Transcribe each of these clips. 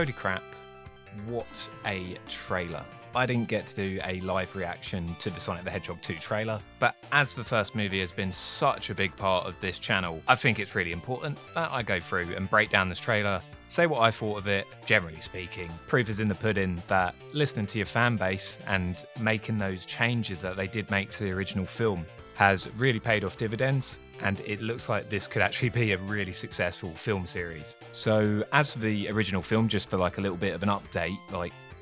Holy crap, what a trailer. I didn't get to do a live reaction to the Sonic the Hedgehog 2 trailer, but as the first movie has been such a big part of this channel, I think it's really important that I go through and break down this trailer, say what I thought of it. Generally speaking, proof is in the pudding that listening to your fan base and making those changes that they did make to the original film has really paid off dividends, and it looks like this could actually be a really successful film series. So as for the original film, just for like a little bit of an update,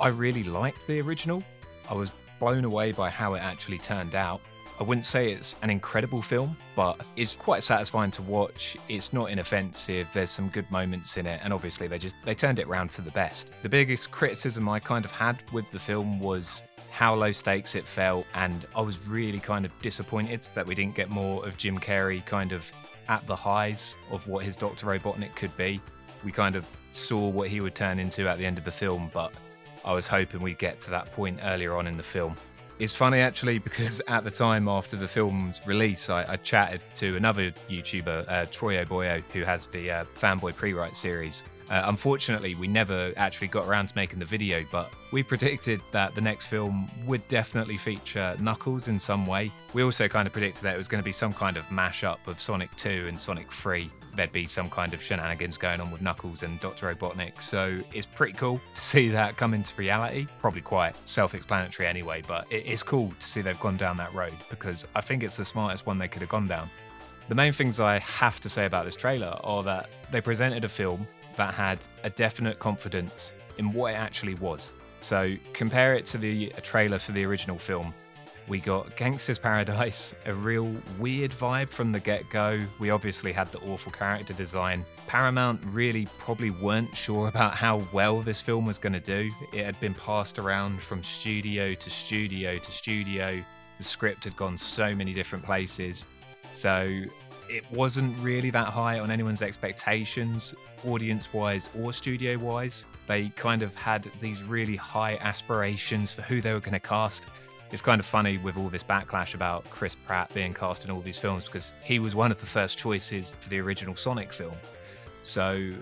I really liked the original. I was blown away by how it actually turned out. I wouldn't say it's an incredible film, but it's quite satisfying to watch. It's not inoffensive, there's some good moments in it, and obviously they turned it around for the best. The biggest criticism I kind of had with the film was how low stakes it felt, and I was really kind of disappointed that we didn't get more of Jim Carrey kind of at the highs of what his Dr. Robotnik could be. We kind of saw what he would turn into at the end of the film, but I was hoping we'd get to that point earlier on in the film. It's funny actually, because at the time after the film's release, I chatted to another YouTuber, Troy Oboyo, who has the Fanboy Pre-Write series. Unfortunately, we never actually got around to making the video, but we predicted that the next film would definitely feature Knuckles in some way. We also kind of predicted that it was going to be some kind of mashup of Sonic 2 and Sonic 3. There'd be some kind of shenanigans going on with Knuckles and Dr. Robotnik, so it's pretty cool to see that come into reality. Probably quite self-explanatory anyway, but it is cool to see they've gone down that road, because I think it's the smartest one they could have gone down. The main things I have to say about this trailer are that they presented a film that had a definite confidence in what it actually was. So compare it to the trailer for the original film. We got Gangster's Paradise, a real weird vibe from the get-go. We obviously had the awful character design. Paramount really probably weren't sure about how well this film was going to do. It had been passed around from studio to studio to studio. The script had gone so many different places. So it wasn't really that high on anyone's expectations, audience-wise or studio-wise. They kind of had these really high aspirations for who they were going to cast. It's kind of funny with all this backlash about Chris Pratt being cast in all these films, because he was one of the first choices for the original Sonic film. So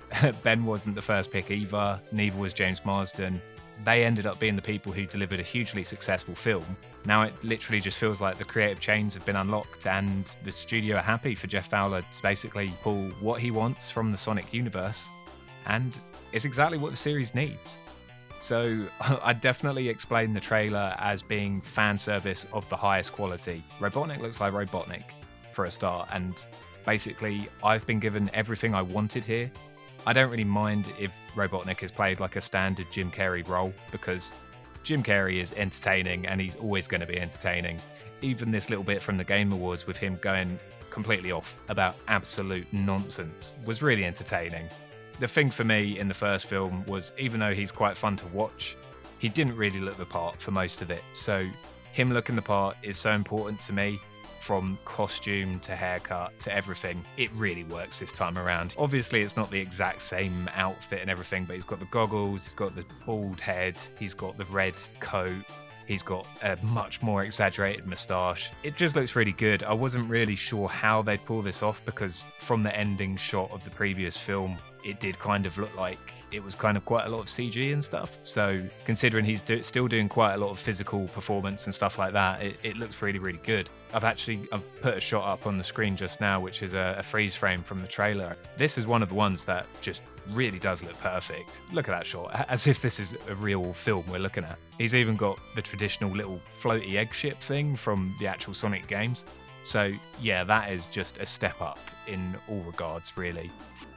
Ben wasn't the first pick either, neither was James Marsden. They ended up being the people who delivered a hugely successful film. Now it literally just feels like the creative chains have been unlocked, and the studio are happy for Jeff Fowler to basically pull what he wants from the Sonic universe, and it's exactly what the series needs. So I definitely explain the trailer as being fan service of the highest quality. Robotnik looks like Robotnik for a start, and basically I've been given everything I wanted here. I don't really mind if Robotnik is played like a standard Jim Carrey role, because Jim Carrey is entertaining and he's always going to be entertaining. Even this little bit from the Game Awards with him going completely off about absolute nonsense was really entertaining. The thing for me in the first film was, even though he's quite fun to watch, he didn't really look the part for most of it. So him looking the part is so important to me, from costume to haircut to everything. It really works this time around. Obviously it's not the exact same outfit and everything, but he's got the goggles, he's got the bald head, he's got the red coat, he's got a much more exaggerated moustache. It just looks really good. I wasn't really sure how they'd pull this off, because from the ending shot of the previous film, it did kind of look like it was kind of quite a lot of CG and stuff. So considering he's still doing quite a lot of physical performance and stuff like that, it looks really, really good. I've put a shot up on the screen just now, which is a freeze frame from the trailer. This is one of the ones that just really does look perfect. Look at that shot, as if this is a real film we're looking at. He's even got the traditional little floaty egg ship thing from the actual Sonic games. So yeah, that is just a step up in all regards, really.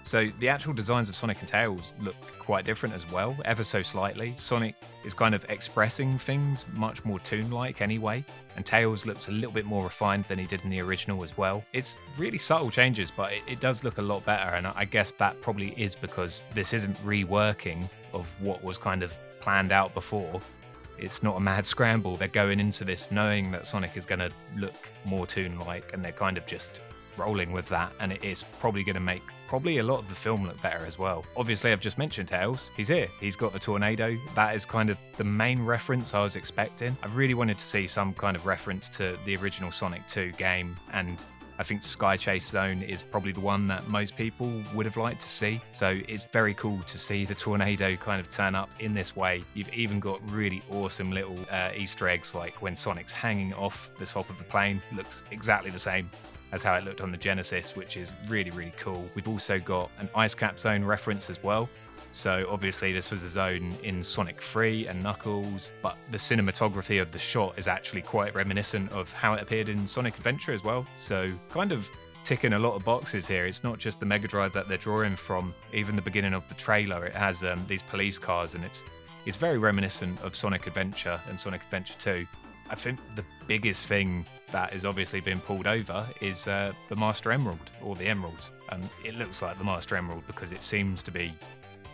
So the actual designs of Sonic and Tails look quite different as well, ever so slightly. Sonic is kind of expressing things much more toon-like anyway, and Tails looks a little bit more refined than he did in the original as well. It's really subtle changes, but it does look a lot better, and I guess that probably is because this isn't reworking of what was kind of planned out before. It's not a mad scramble. They're going into this knowing that Sonic is going to look more toon-like, and they're kind of just rolling with that, and it is probably going to make a lot of the film look better as well. Obviously, I've just mentioned Tails. He's here. He's got the tornado. That is kind of the main reference I was expecting. I really wanted to see some kind of reference to the original Sonic 2 game, and I think Sky Chase Zone is probably the one that most people would have liked to see. So it's very cool to see the tornado kind of turn up in this way. You've even got really awesome little Easter eggs, like when Sonic's hanging off the top of the plane. Looks exactly the same as how it looked on the Genesis, which is really, really cool. We've also got an Ice Cap Zone reference as well. So obviously this was a zone in Sonic 3 and Knuckles, but the cinematography of the shot is actually quite reminiscent of how it appeared in Sonic Adventure as well. So kind of ticking a lot of boxes here. It's not just the Mega Drive that they're drawing from. Even the beginning of the trailer, it has these police cars, and it's very reminiscent of Sonic Adventure and Sonic Adventure 2. I think the biggest thing that is obviously being pulled over is the Master Emerald, or the Emeralds. It looks like the Master Emerald because it seems to be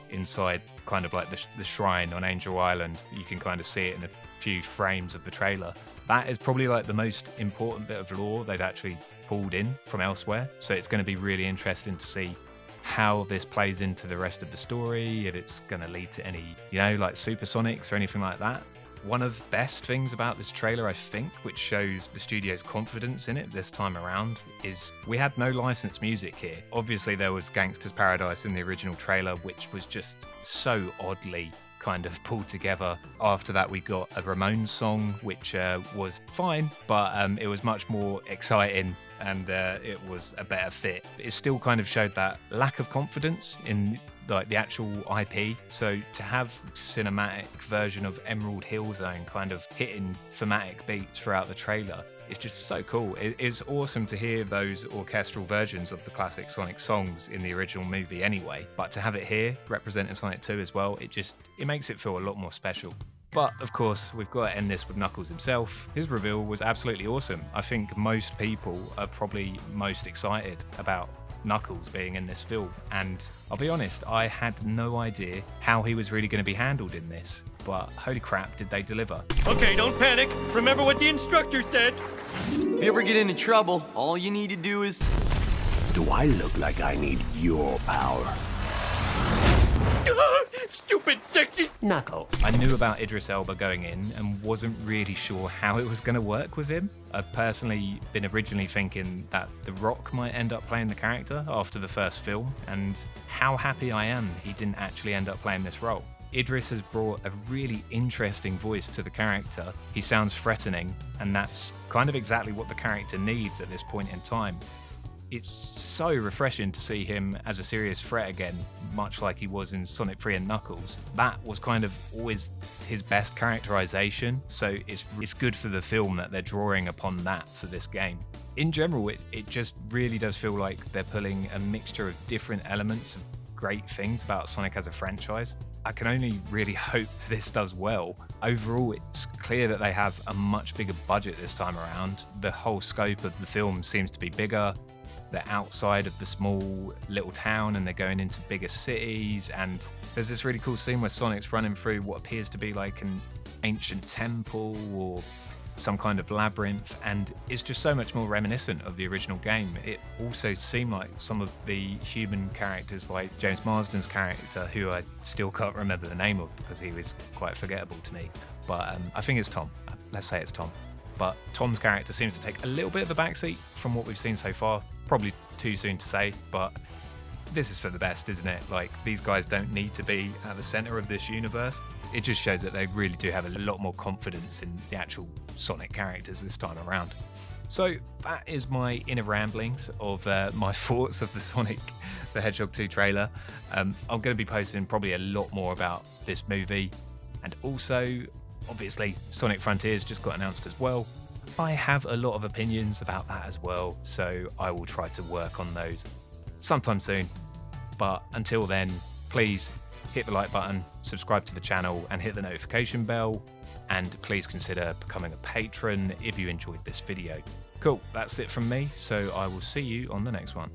inside kind of like the shrine on Angel Island. You can kind of see it in a few frames of the trailer. That is probably like the most important bit of lore they've actually pulled in from elsewhere. So it's going to be really interesting to see how this plays into the rest of the story, if it's going to lead to any, like supersonics or anything like that. One of the best things about this trailer, I think, which shows the studio's confidence in it this time around, is we had no licensed music here. Obviously, there was Gangsta's Paradise in the original trailer, which was just so oddly kind of pulled together. After that, we got a Ramones song, which was fine, but it was much more exciting and it was a better fit. It still kind of showed that lack of confidence in like the actual IP. So to have cinematic version of Emerald Hill Zone kind of hitting thematic beats throughout the trailer, it's just so cool. It's awesome to hear those orchestral versions of the classic Sonic songs in the original movie anyway, but to have it here representing Sonic 2 as well, it makes it feel a lot more special. But of course, we've got to end this with Knuckles himself. His reveal was absolutely awesome. I think most people are probably most excited about Knuckles being in this film, and I'll be honest, I had no idea how he was really going to be handled in this, but holy crap, did they deliver. Okay, don't panic. Remember what the instructor said. If you ever get into trouble, all you need to do is... Do I look like I need your power? Stupid, sexy Knuckles. I knew about Idris Elba going in and wasn't really sure how it was going to work with him. I've personally been originally thinking that The Rock might end up playing the character after the first film, and how happy I am he didn't actually end up playing this role. Idris has brought a really interesting voice to the character. He sounds threatening, and that's kind of exactly what the character needs at this point in time. It's so refreshing to see him as a serious threat again, much like he was in Sonic 3 and Knuckles. That was kind of always his best characterization, so it's good for the film that they're drawing upon that for this game. In general, it just really does feel like they're pulling a mixture of different elements of great things about Sonic as a franchise. I can only really hope this does well. Overall, it's clear that they have a much bigger budget this time around. The whole scope of the film seems to be bigger. They're outside of the small little town and they're going into bigger cities, and there's this really cool scene where Sonic's running through what appears to be like an ancient temple or some kind of labyrinth, and it's just so much more reminiscent of the original game. It also seemed like some of the human characters, like James Marsden's character, who I still can't remember the name of because he was quite forgettable to me, but I think it's Tom. Let's say it's Tom. But Tom's character seems to take a little bit of a backseat from what we've seen so far. Probably too soon to say, but this is for the best, isn't it? Like, these guys don't need to be at the center of this universe. It just shows that they really do have a lot more confidence in the actual Sonic characters this time around. So that is my inner ramblings of my thoughts of the Sonic the Hedgehog 2 trailer. I'm going to be posting probably a lot more about this movie, and also obviously Sonic Frontiers just got announced as well. I have a lot of opinions about that as well, so I will try to work on those sometime soon. But until then, please hit the like button, subscribe to the channel, and hit the notification bell. And please consider becoming a patron if you enjoyed this video. Cool, that's it from me, so I will see you on the next one.